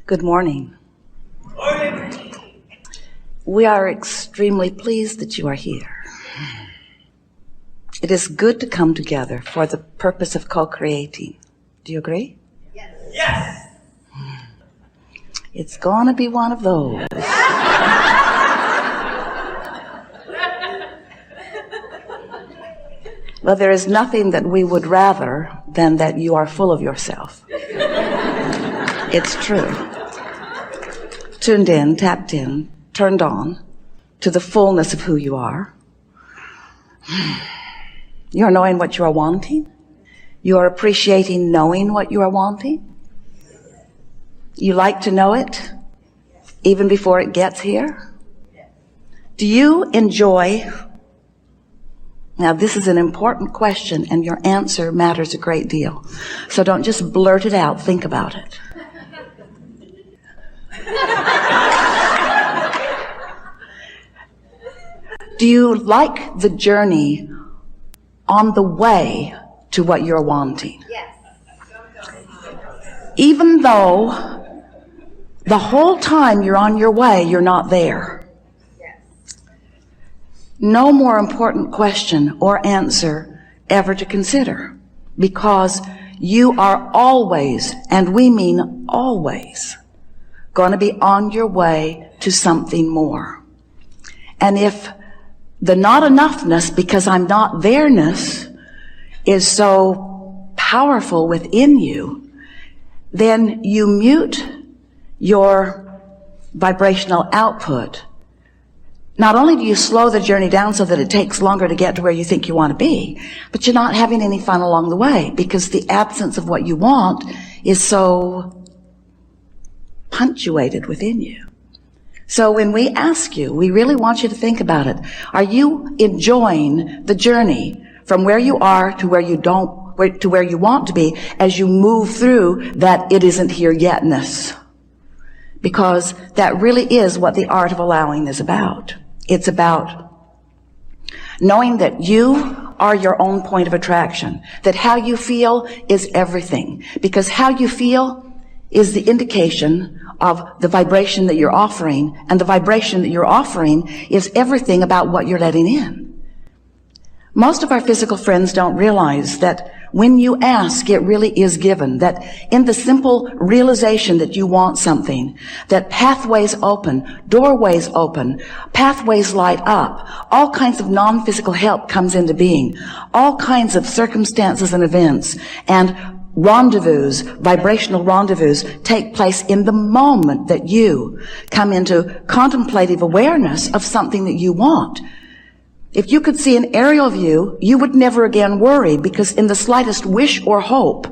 Good morning. We are extremely pleased that you are here. It is good to come together for the purpose of co-creating. Do you agree? Yes. Yes. It's going to be one of those. Well, there is nothing that we would rather than that you are full of yourself. It's true. Tuned in, tapped in, turned on to the fullness of who you are. You are knowing what you are wanting. You are appreciating knowing what you are wanting. You like to know it even before it gets here. Do you enjoy? Now, this is an important question, and your answer matters a great deal. So don't just blurt it out. Think about it. Do you like the journey on the way to what you're wanting? Yes. Even though the whole time you're on your way, you're not there. Yes. No more important question or answer ever to consider, because you are always, and we mean always, going to be on your way to something more. And if the not enoughness because I'm not there-ness is so powerful within you, then you mute your vibrational output. Not only do you slow the journey down so that it takes longer to get to where you think you want to be, but you're not having any fun along the way because the absence of what you want is so punctuated within you. So when we ask you, we really want you to think about it. Are you enjoying the journey from where you are to where you to where you want to be as you move through that it isn't here yetness? Because that really is what the art of allowing is about. It's about knowing that you are your own point of attraction, that how you feel is everything, because how you feel is the indication of the vibration that you're offering, and the vibration that you're offering is everything about what you're letting in. Most of our physical friends don't realize that when you ask, it really is given, that in the simple realization that you want something, that pathways open, doorways open, pathways light up, all kinds of non-physical help comes into being, all kinds of circumstances and events, and rendezvous, vibrational rendezvous take place in the moment that you come into contemplative awareness of something that you want. If you could see an aerial view, you would never again worry, because in the slightest wish or hope,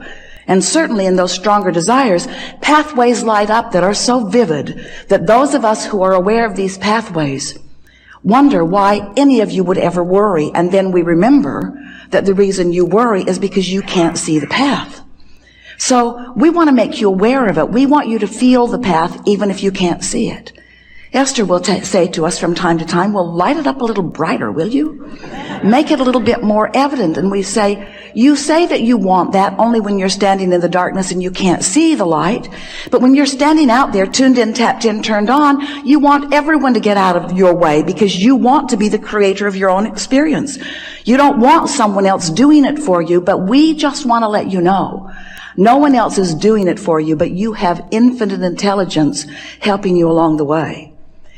and certainly in those stronger desires, pathways light up that are so vivid that those of us who are aware of these pathways wonder why any of you would ever worry, and then we remember that the reason you worry is because you can't see the path. So we want to make you aware of it. We want you to feel the path even if you can't see it. Esther will say to us from time to time, well, light it up a little brighter, will you? Make it a little bit more evident. And we say, you say that you want that only when you're standing in the darkness and you can't see the light. But when you're standing out there, tuned in, tapped in, turned on, you want everyone to get out of your way because you want to be the creator of your own experience. You don't want someone else doing it for you, but we just want to let you know. No one else is doing it for you, but you have infinite intelligence helping you along the way.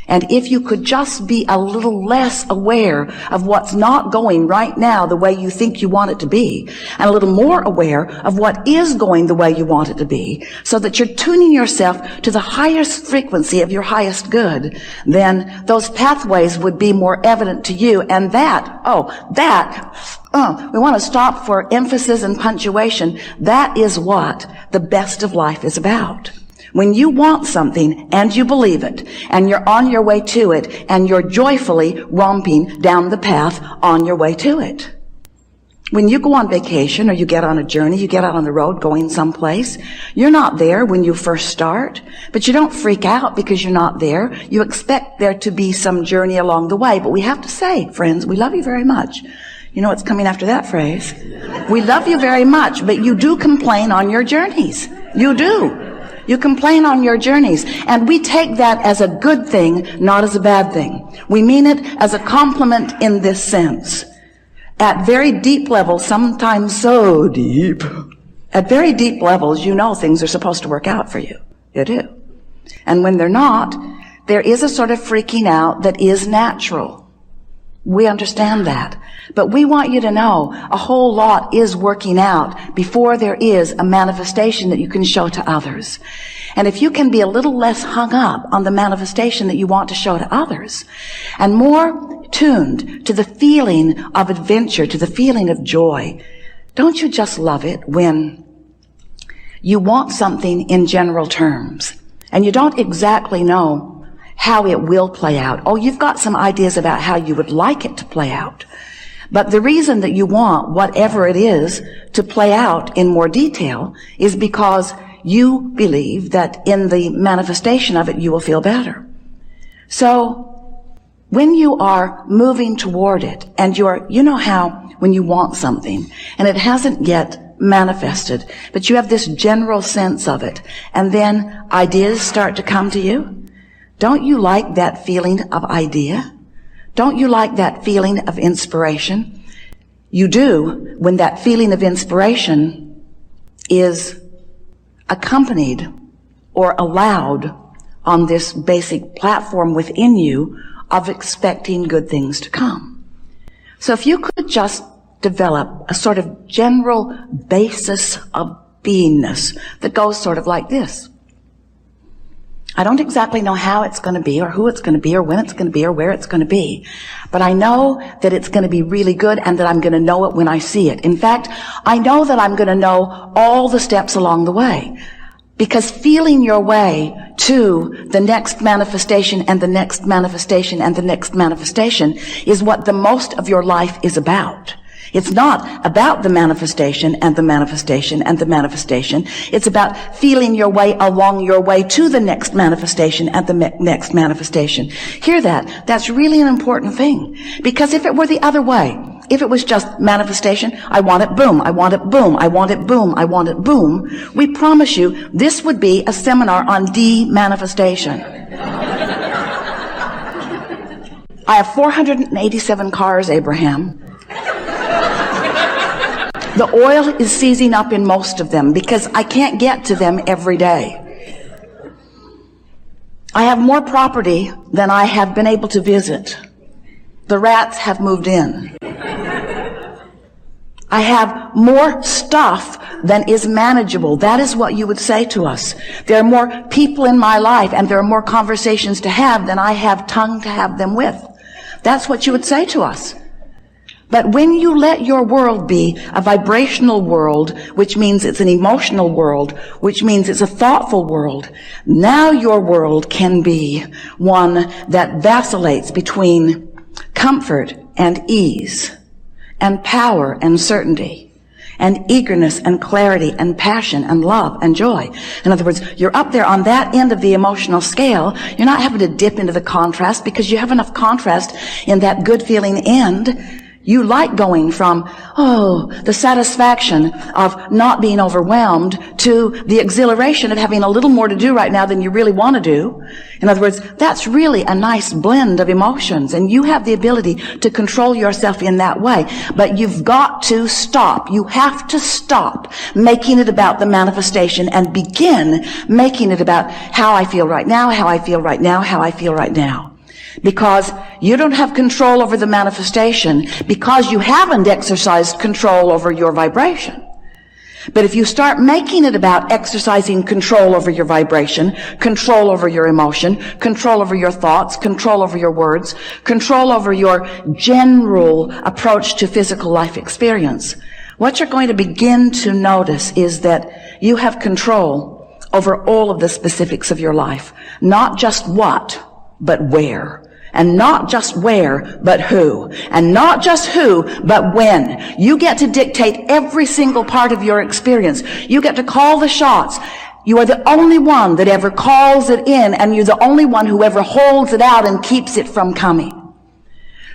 And if you could just be a little less aware of what's not going right now the way you think you want it to be, and a little more aware of what is going the way you want it to be, so that you're tuning yourself to the highest frequency of your highest good, then those pathways would be more evident to you. And we want to stop for emphasis and punctuation. That is what the best of life is about. When you want something and you believe it and you're on your way to it and you're joyfully romping down the path on your way to it. When you go on vacation or you get on a journey, you get out on the road going someplace, you're not there when you first start, but you don't freak out because you're not there. You expect there to be some journey along the way. But we have to say, friends, we love you very much. You know what's coming after that phrase? We love you very much, but you do complain on your journeys. You do. You complain on your journeys. And we take that as a good thing, not as a bad thing. We mean it as a compliment in this sense. At very deep levels, sometimes so deep, at very deep levels, you know things are supposed to work out for you. You do. And when they're not, there is a sort of freaking out that is natural. We understand that. But we want you to know a whole lot is working out before there is a manifestation that you can show to others. And if you can be a little less hung up on the manifestation that you want to show to others, and more tuned to the feeling of adventure, to the feeling of joy, don't you just love it when you want something in general terms, and you don't exactly know how it will play out? Oh, you've got some ideas about how you would like it to play out. But the reason that you want whatever it is to play out in more detail is because you believe that in the manifestation of it, you will feel better. So when you are moving toward it, and you know how when you want something and it hasn't yet manifested, but you have this general sense of it, and then ideas start to come to you? Don't you like that feeling of idea? Don't you like that feeling of inspiration? You do when that feeling of inspiration is accompanied or allowed on this basic platform within you of expecting good things to come. So if you could just develop a sort of general basis of beingness that goes sort of like this. I don't exactly know how it's going to be, or who it's going to be, or when it's going to be, or where it's going to be. But I know that it's going to be really good, and that I'm going to know it when I see it. In fact, I know that I'm going to know all the steps along the way. Because feeling your way to the next manifestation and the next manifestation and the next manifestation is what the most of your life is about. It's not about the manifestation and the manifestation and the manifestation. It's about feeling your way along your way to the next manifestation and the next manifestation. Hear that. That's really an important thing. Because if it were the other way, if it was just manifestation, I want it, boom, I want it, boom, I want it, boom, I want it, boom, we promise you this would be a seminar on de-manifestation. I have 487 cars, Abraham. The oil is seizing up in most of them because I can't get to them every day. I have more property than I have been able to visit. The rats have moved in. I have more stuff than is manageable. That is what you would say to us. There are more people in my life, and there are more conversations to have than I have tongue to have them with. That's what you would say to us. But when you let your world be a vibrational world, which means it's an emotional world, which means it's a thoughtful world, now your world can be one that vacillates between comfort and ease, and power and certainty, and eagerness and clarity and passion and love and joy. In other words, you're up there on that end of the emotional scale. You're not having to dip into the contrast because you have enough contrast in that good feeling end. You like going from, the satisfaction of not being overwhelmed to the exhilaration of having a little more to do right now than you really want to do. In other words, that's really a nice blend of emotions, and you have the ability to control yourself in that way. But you've got to stop. You have to stop making it about the manifestation and begin making it about how I feel right now, how I feel right now, how I feel right now. Because you don't have control over the manifestation because you haven't exercised control over your vibration. But if you start making it about exercising control over your vibration, control over your emotion, control over your thoughts, control over your words, control over your general approach to physical life experience, what you're going to begin to notice is that you have control over all of the specifics of your life. Not just what, but where. And not just where, but who. And not just who, but when. You get to dictate every single part of your experience. You get to call the shots. You are the only one that ever calls it in, and you're the only one who ever holds it out and keeps it from coming.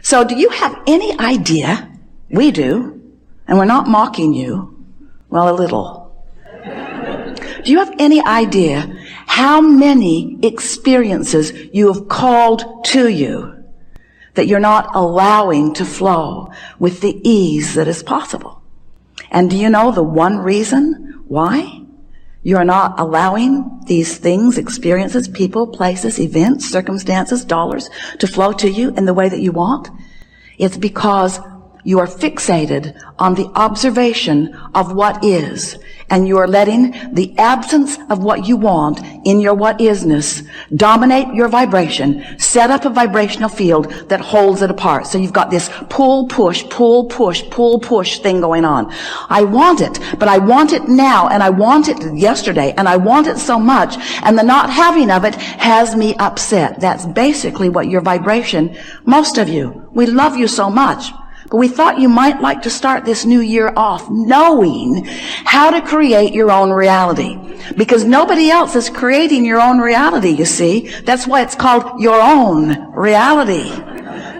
So do you have any idea? We do. And we're not mocking you. Well, a little. Do you have any idea how many experiences you have called to you that you're not allowing to flow with the ease that is possible? And do you know the one reason why you are not allowing these things, experiences, people, places, events, circumstances, dollars to flow to you in the way that you want? It's because you are fixated on the observation of what is, and you are letting the absence of what you want in your what isness dominate your vibration, set up a vibrational field that holds it apart. So you've got this pull, push, pull, push, pull, push thing going on. I want it, but I want it now, and I want it yesterday, and I want it so much, and the not having of it has me upset. That's basically what your vibration, most of you, we love you so much. But we thought you might like to start this new year off knowing how to create your own reality. Because nobody else is creating your own reality, you see. That's why it's called your own reality.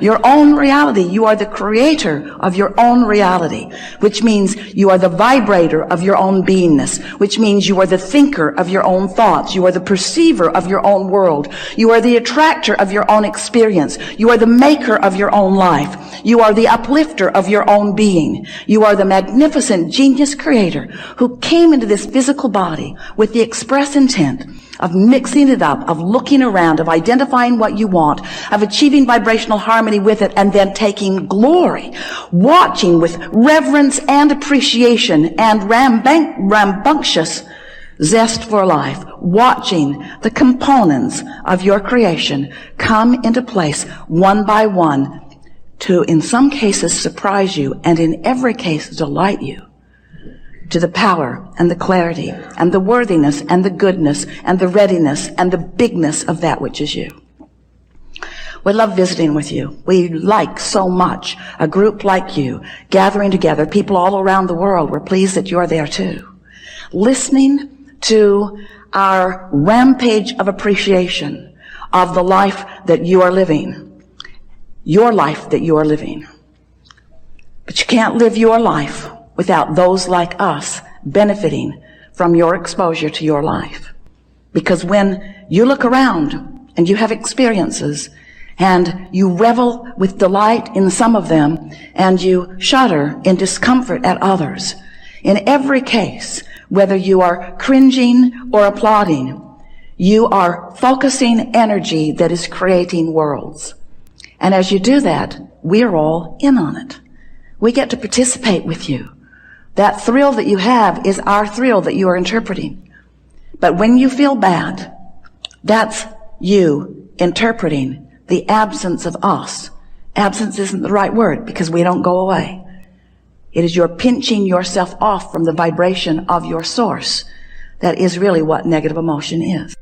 Your own reality. You are the creator of your own reality, which means you are the vibrator of your own beingness, which means you are the thinker of your own thoughts. You are the perceiver of your own world. You are the attractor of your own experience. You are the maker of your own life. You are the uplifter of your own being. You are the magnificent genius creator who came into this physical body with the express intent of mixing it up, of looking around, of identifying what you want, of achieving vibrational harmony with it, and then taking glory, watching with reverence and appreciation and rambunctious zest for life, watching the components of your creation come into place one by one to, in some cases, surprise you, and in every case, delight you to the power and the clarity and the worthiness and the goodness and the readiness and the bigness of that which is you. We love visiting with you. We like so much a group like you gathering together, people all around the world. We're pleased that you're there too. Listening to our rampage of appreciation of the life that you are living. Your life that you are living. But you can't live your life without those like us benefiting from your exposure to your life. Because when you look around and you have experiences and you revel with delight in some of them and you shudder in discomfort at others, in every case, whether you are cringing or applauding, you are focusing energy that is creating worlds. And as you do that, we're all in on it. We get to participate with you. That thrill that you have is our thrill that you are interpreting. But when you feel bad, that's you interpreting the absence of us. Absence isn't the right word because we don't go away. It is your pinching yourself off from the vibration of your source. That is really what negative emotion is.